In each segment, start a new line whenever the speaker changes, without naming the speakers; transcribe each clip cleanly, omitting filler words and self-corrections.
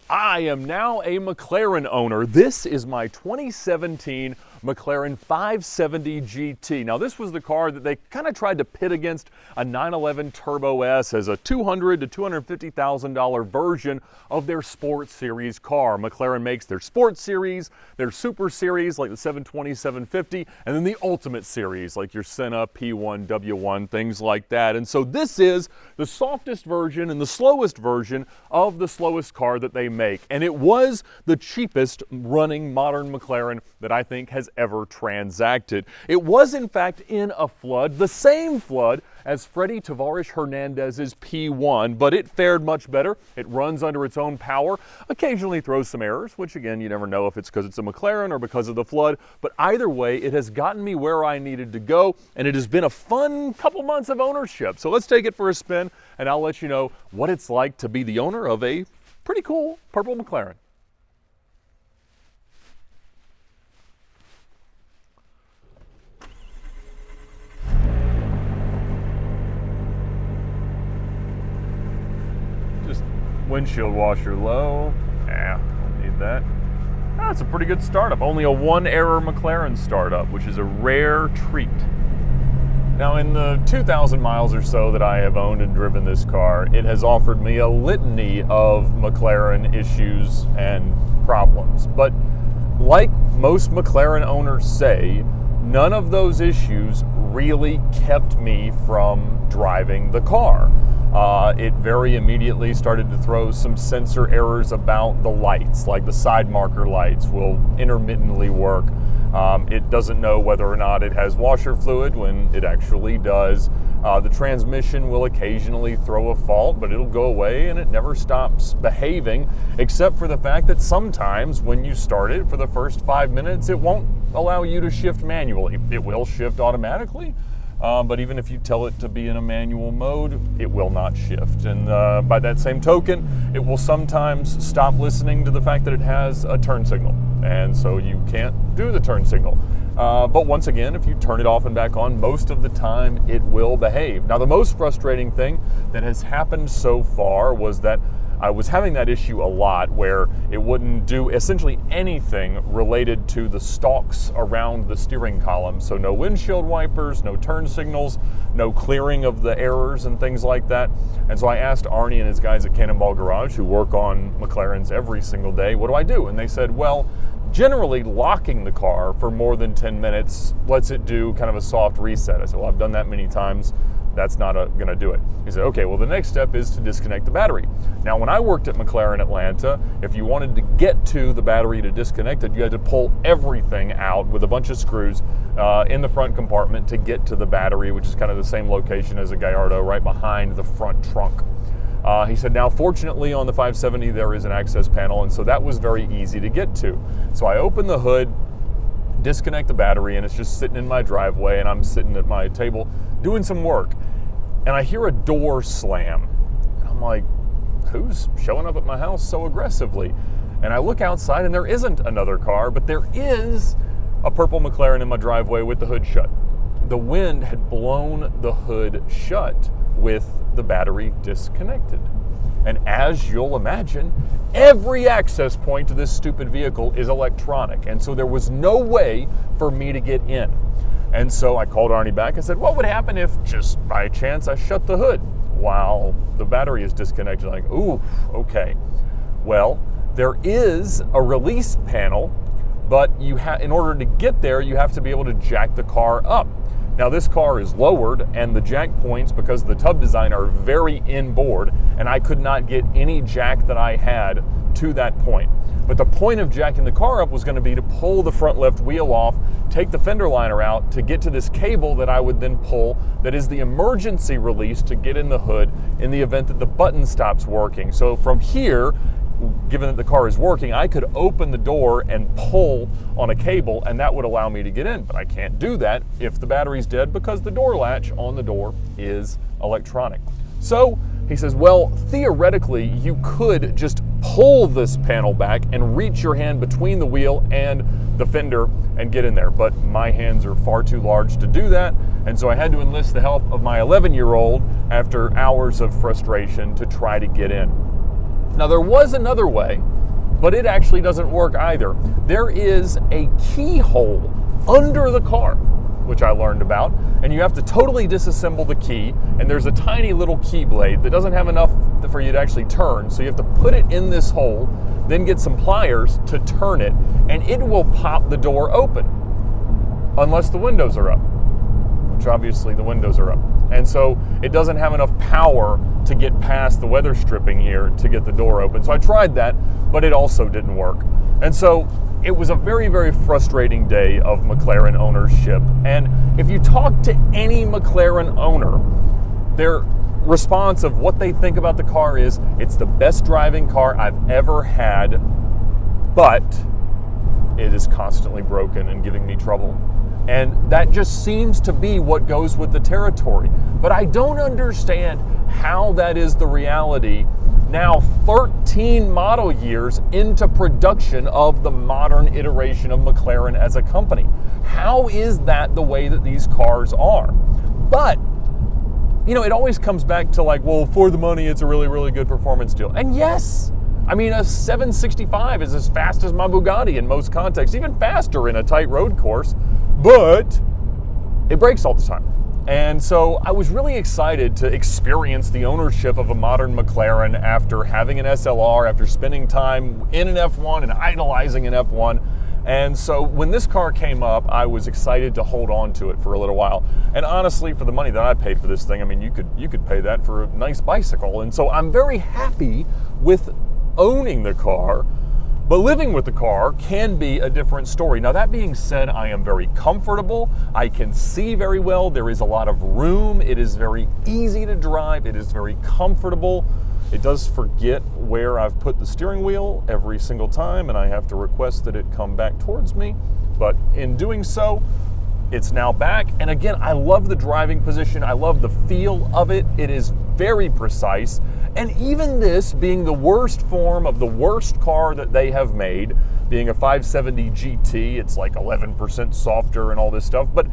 I am now a McLaren owner. This is my 2017 McLaren 570 GT. Now this was the car that they kind of tried to pit against a 911 Turbo S as a $200,000 to $250,000 version of their Sports Series car. McLaren makes their Sports Series, their Super Series like the 720, 750, and then the Ultimate Series like your Senna, P1, W1, things like that. And so this is the softest version and the slowest version of the slowest car that they make. And it was the cheapest running modern McLaren that I think has ever transacted. It was in fact in a flood, the same flood as Freddie Tavares Hernandez's P1, but it fared much better. It runs under its own power, occasionally throws some errors, which again, you never know if it's because it's a McLaren or because of the flood, but either way, it has gotten me where I needed to go, and it has been a fun couple months of ownership. So let's take it for a spin, and I'll let you know what it's like to be the owner of a pretty cool purple McLaren. Just windshield washer low. Don't need that. That's a pretty good startup. Only a one error McLaren startup, which is a rare treat. Now, in the 2,000 miles or so that I have owned and driven this car, it has offered me a litany of McLaren issues and problems. But like most McLaren owners say, none of those issues really kept me from driving the car. It very immediately started to throw some sensor errors about the lights, like the side marker lights will intermittently work. It doesn't know whether or not it has washer fluid when it actually does. The transmission will occasionally throw a fault, but it'll go away and it never stops behaving, except for the fact that sometimes when you start it for the first 5 minutes, it won't allow you to shift manually. It will shift automatically, but even if you tell it to be in a manual mode, it will not shift. And by that same token, it will sometimes stop listening to the fact that it has a turn signal. And so you can't do the turn signal. But once again, if you turn it off and back on, most of the time it will behave. Now, the most frustrating thing that has happened so far was that I was having that issue a lot where it wouldn't do essentially anything related to the stalks around the steering column. So no windshield wipers, no turn signals, no clearing of the errors and things like that. And so I asked Arnie and his guys at Cannonball Garage, who work on McLarens every single day, what do I do? And they said, well, generally locking the car for more than 10 minutes lets it do kind of a soft reset. I said, well, I've done that many times. That's not going to do it. He said, okay, well, the next step is to disconnect the battery. Now, when I worked at McLaren Atlanta, if you wanted to get to the battery to disconnect it, you had to pull everything out with a bunch of screws in the front compartment to get to the battery, which is kind of the same location as a Gallardo, right behind the front trunk. He said, now, fortunately, on the 570, there is an access panel, and so that was very easy to get to. So I opened the hood, disconnect the battery, and it's just sitting in my driveway, and I'm sitting at my table doing some work, and I hear a door slam. And I'm like, who's showing up at my house so aggressively? And I look outside, and there isn't another car, but there is a purple McLaren in my driveway with the hood shut. The wind had blown the hood shut with the battery disconnected. And as you'll imagine, every access point to this stupid vehicle is electronic. And so there was no way for me to get in. And so I called Arnie back. I said, what would happen if just by chance I shut the hood while the battery is disconnected? Like, ooh, okay. Well, there is a release panel, but in order to get there, you have to be able to jack the car up. Now, this car is lowered, and the jack points, because of the tub design, are very inboard, and I could not get any jack that I had to that point. But the point of jacking the car up was going to be to pull the front left wheel off, take the fender liner out to get to this cable that I would then pull, that is the emergency release to get in the hood in the event that the button stops working. So from here, given that the car is working, I could open the door and pull on a cable, and that would allow me to get in. But I can't do that if the battery's dead, because the door latch on the door is electronic. So he says, well, theoretically, you could just pull this panel back and reach your hand between the wheel and the fender and get in there. But my hands are far too large to do that, and so I had to enlist the help of my 11-year-old after hours of frustration to try to get in. Now, there was another way but it actually doesn't work either. There is a keyhole under the car, which I learned about, and you have to totally disassemble the key, and there's a tiny little key blade that doesn't have enough for you to actually turn, so you have to put it in this hole, then get some pliers to turn it, and it will pop the door open, unless the windows are up, which obviously the windows are up. And so it doesn't have enough power to get past the weather stripping here to get the door open. So I tried that, but it also didn't work. And so it was a very, very frustrating day of McLaren ownership. And if you talk to any McLaren owner, their response of what they think about the car is, it's the best driving car I've ever had, but it is constantly broken and giving me trouble. And that just seems to be what goes with the territory. But I don't understand how that is the reality now 13 model years into production of the modern iteration of McLaren as a company. How is that the way that these cars are? But, you know, it always comes back to like, well, for the money, it's a really, really good performance deal. And yes, I mean, a 765 is as fast as my Bugatti in most contexts, even faster in a tight road course, but it breaks all the time. And so I was really excited to experience the ownership of a modern McLaren after having an SLR, after spending time in an F1 and idolizing an F1. And so when this car came up, I was excited to hold on to it for a little while. And honestly, for the money that I paid for this thing, I mean, you could pay that for a nice bicycle. And so I'm very happy with owning the car, but living with the car can be a different story. Now, that being said, I am very comfortable. I can see very well. There is a lot of room. It is very easy to drive. It is very comfortable. It does forget where I've put the steering wheel every single time, and I have to request that it come back towards me. But in doing so, it's now back. And again, I love the driving position. I love the feel of it. It is very precise. And even this being the worst form of the worst car that they have made, being a 570 GT, it's like 11% softer and all this stuff, but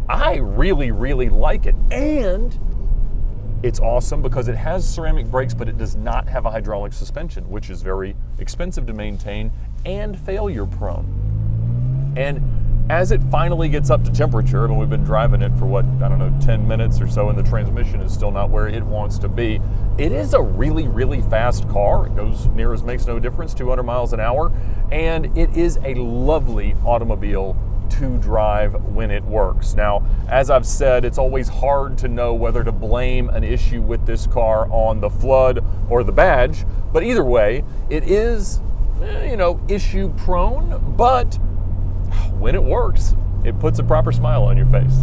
I really, really like it. And it's awesome because it has ceramic brakes, but it does not have a hydraulic suspension, which is very expensive to maintain and failure prone. And as it finally gets up to temperature, I mean, we've been driving it for 10 minutes or so, and the transmission is still not where it wants to be. It is a really, really fast car. It goes near as makes no difference, 200 miles an hour, and it is a lovely automobile to drive when it works. Now, as I've said, it's always hard to know whether to blame an issue with this car on the flood or the badge, but either way, it is, issue prone, but when it works, it puts a proper smile on your face.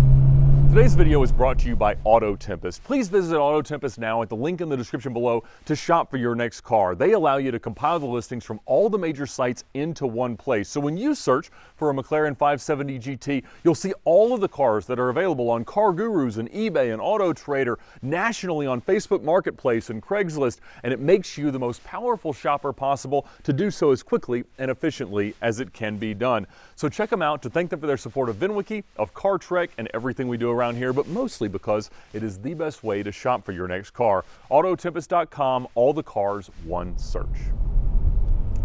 Today's video is brought to you by Auto Tempest. Please visit Auto Tempest now at the link in the description below to shop for your next car. They allow you to compile the listings from all the major sites into one place. So when you search for a McLaren 570 GT, you'll see all of the cars that are available on Car Gurus and eBay and Auto Trader, nationally on Facebook Marketplace and Craigslist, and it makes you the most powerful shopper possible to do so as quickly and efficiently as it can be done. So check them out to thank them for their support of VinWiki, of Car Trek, and everything we do around here, but mostly because it is the best way to shop for your next car. Autotempest.com, all the cars, one search.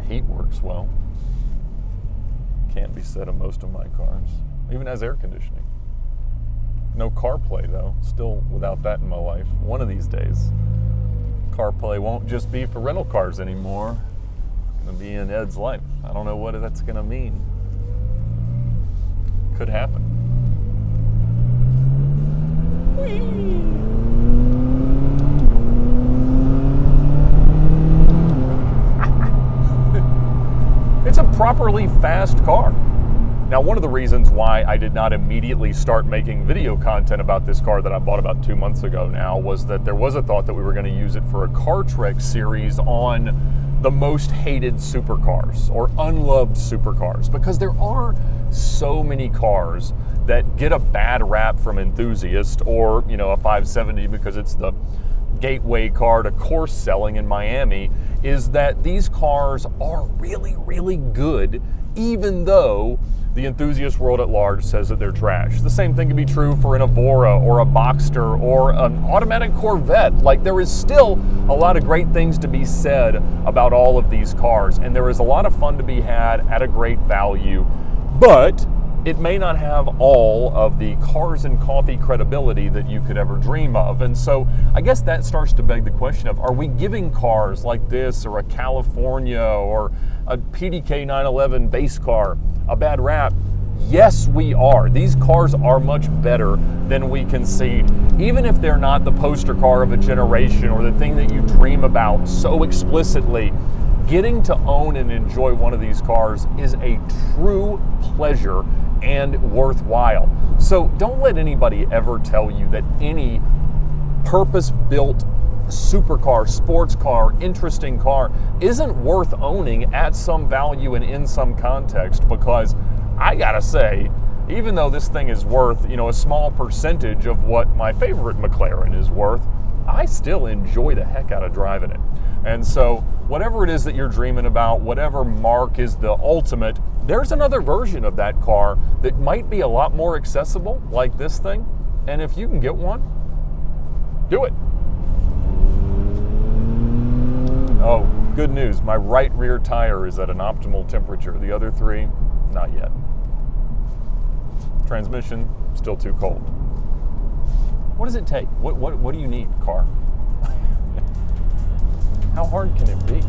Heat works well. Can't be said of most of my cars. Even has air conditioning. No CarPlay though, still without that in my life. One of these days, CarPlay won't just be for rental cars anymore. It's gonna be in Ed's life. I don't know what that's gonna mean. Could happen. It's a properly fast car. Now, one of the reasons why I did not immediately start making video content about this car that I bought about 2 months ago now was that there was a thought that we were going to use it for a Car Trek series on the most hated supercars or unloved supercars, because there are so many cars that get a bad rap from enthusiasts, or a 570 because it's the gateway car to course selling in Miami is that these cars are really, really good, even though the enthusiast world at large says that they're trash. The same thing can be true for an Evora or a Boxster or an automatic Corvette. Like, there is still a lot of great things to be said about all of these cars, and there is a lot of fun to be had at a great value, but it may not have all of the cars and coffee credibility that you could ever dream of. And so I guess that starts to beg the question of, are we giving cars like this or a California or a PDK 911 base car a bad rap? Yes, we are. These cars are much better than we concede. Even if they're not the poster car of a generation or the thing that you dream about so explicitly, getting to own and enjoy one of these cars is a true pleasure and worthwhile. So don't let anybody ever tell you that any purpose-built supercar, sports car, interesting car isn't worth owning at some value and in some context, because I gotta say, even though this thing is worth, a small percentage of what my favorite McLaren is worth, I still enjoy the heck out of driving it. And so whatever it is that you're dreaming about, whatever mark is the ultimate, there's another version of that car that might be a lot more accessible, like this thing. And if you can get one, do it. Oh, good news. My right rear tire is at an optimal temperature. The other three, not yet. Transmission, still too cold. What does it take? What do you need, car? How hard can it be?